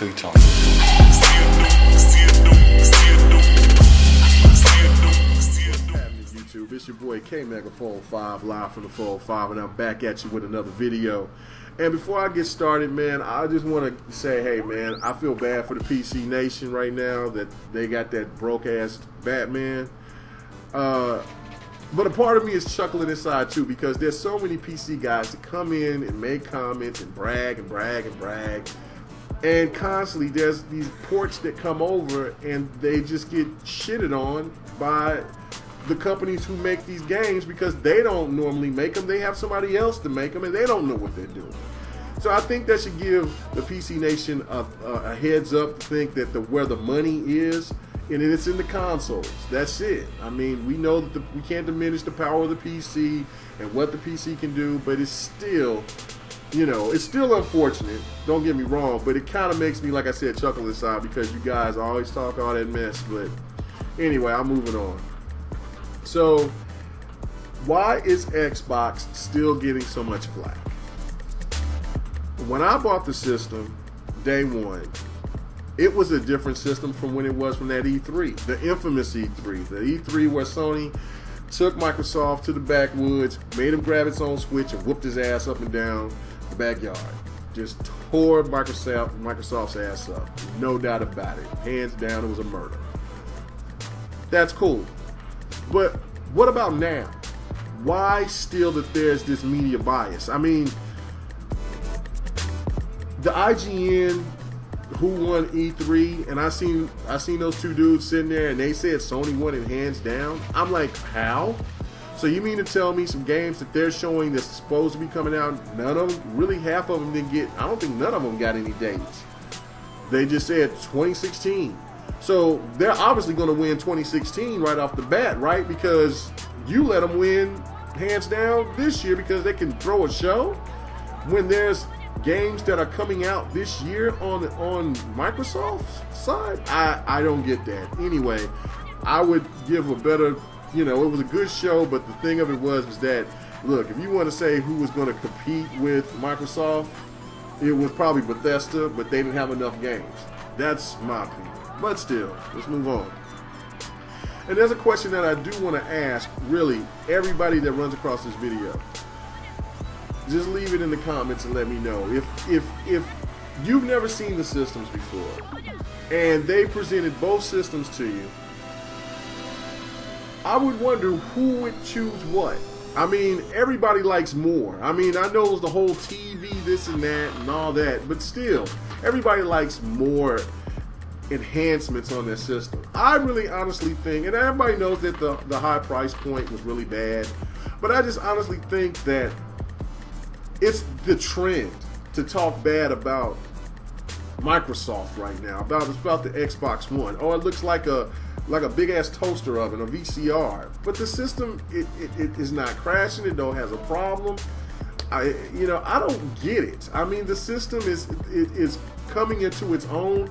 to each other. YouTube, it's your boy K Mega 405 live from the 405, and I'm back at you with another video. And before I get started, man, I just want to say, hey man, I feel bad for the PC Nation right now that they got that broke ass Batman. But a part of me is chuckling inside too, because there's so many PC guys that come in and make comments and brag and brag and brag, and constantly there's these ports that come over and they just get shitted on by the companies who make these games because they don't normally make them. They have somebody else to make them and they don't know what they're doing. So I think that should give the PC Nation a heads up to think that where the money is, and it's in the consoles. That's it. I mean, we know that we can't diminish the power of the PC and what the PC can do, but it's still, you know, it's still unfortunate. Don't get me wrong, but it kind of makes me, like I said, chuckle inside because you guys always talk all that mess. But anyway, I'm moving on. So, why is Xbox still getting so much flack? When I bought the system, day one, it was a different system from when it was from that E3, the infamous E3. The E3 where Sony took Microsoft to the backwoods, made him grab its own switch and whooped his ass up and down the backyard. Just tore Microsoft's ass up. No doubt about it. Hands down, it was a murder. That's cool. But what about now? Why still that there's this media bias? I mean, the IGN who won E3, and I seen those two dudes sitting there and they said Sony won it hands down. I'm like, how? So you mean to tell me some games that they're showing that's supposed to be coming out, none of them, really half of them didn't get, I don't think none of them got any dates. They just said 2016. So they're obviously going to win 2016 right off the bat, right? Because you let them win hands down this year because they can throw a show when there's games that are coming out this year on Microsoft's side. I don't get that. Anyway, I would give a better, you know, it was a good show, but the thing of it was that, look, if you want to say who was going to compete with Microsoft, it was probably Bethesda, but they didn't have enough games. That's my opinion. But still, let's move on. And there's a question that I do want to ask, really, everybody that runs across this video. Just leave it in the comments and let me know. If you've never seen the systems before, and they presented both systems to you, I would wonder who would choose what. I mean, everybody likes more. I mean, I know it was the whole TV, this and that, and all that, but still, everybody likes more enhancements on their system. I really honestly think, and everybody knows that the high price point was really bad, but I just honestly think that it's the trend to talk bad about Microsoft right now, about the Xbox One. Oh, it looks like a big ass toaster oven, a VCR, but the system it is not crashing. It don't has a problem. I don't get it. I mean, the system is coming into its own.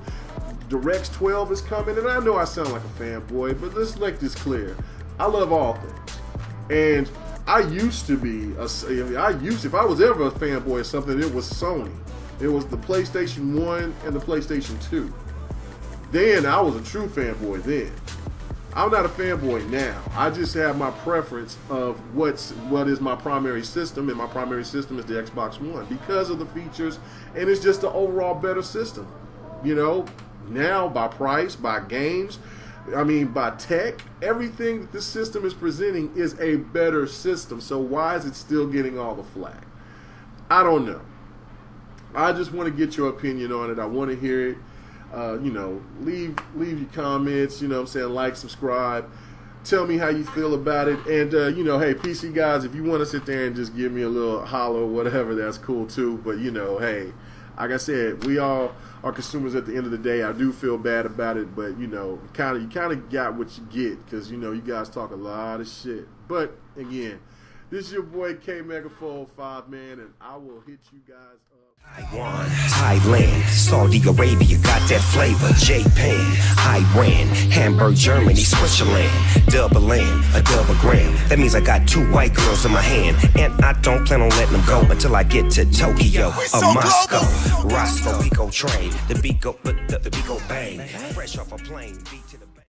DirectX 12 is coming, and I know I sound like a fanboy, but let's make this clear. I love all things, and I used to be if I was ever a fanboy of something, it was Sony. It was the PlayStation 1 and the PlayStation 2. Then I was a true fanboy then. I'm not a fanboy now. I just have my preference of what is my primary system, and my primary system is the Xbox One because of the features, and it's just an overall better system. You know, now by price, by games, I mean by tech, everything that this system is presenting is a better system. So why is it still getting all the flack? I don't know. I just want to get your opinion on it. I want to hear it. You know, leave your comments, you know what I'm saying, like, subscribe, tell me how you feel about it, and you know, hey, PC guys, if you want to sit there and just give me a little holler or whatever, that's cool too. But you know, hey, like I said, we all are consumers at the end of the day. I do feel bad about it, but you know, you kind of got what you get, because you know, you guys talk a lot of shit. But again, this is your boy K Mega 405, man, and I will hit you guys up. Taiwan, Thailand, Saudi Arabia got that flavor. Japan, Iran, Hamburg, Germany, Switzerland. Double N, a double gram. That means I got 2 white girls in my hand, and I don't plan on letting them go until I get to Tokyo or Moscow. Roscoe, we go train. The beat go bang. Fresh off a plane, beat to the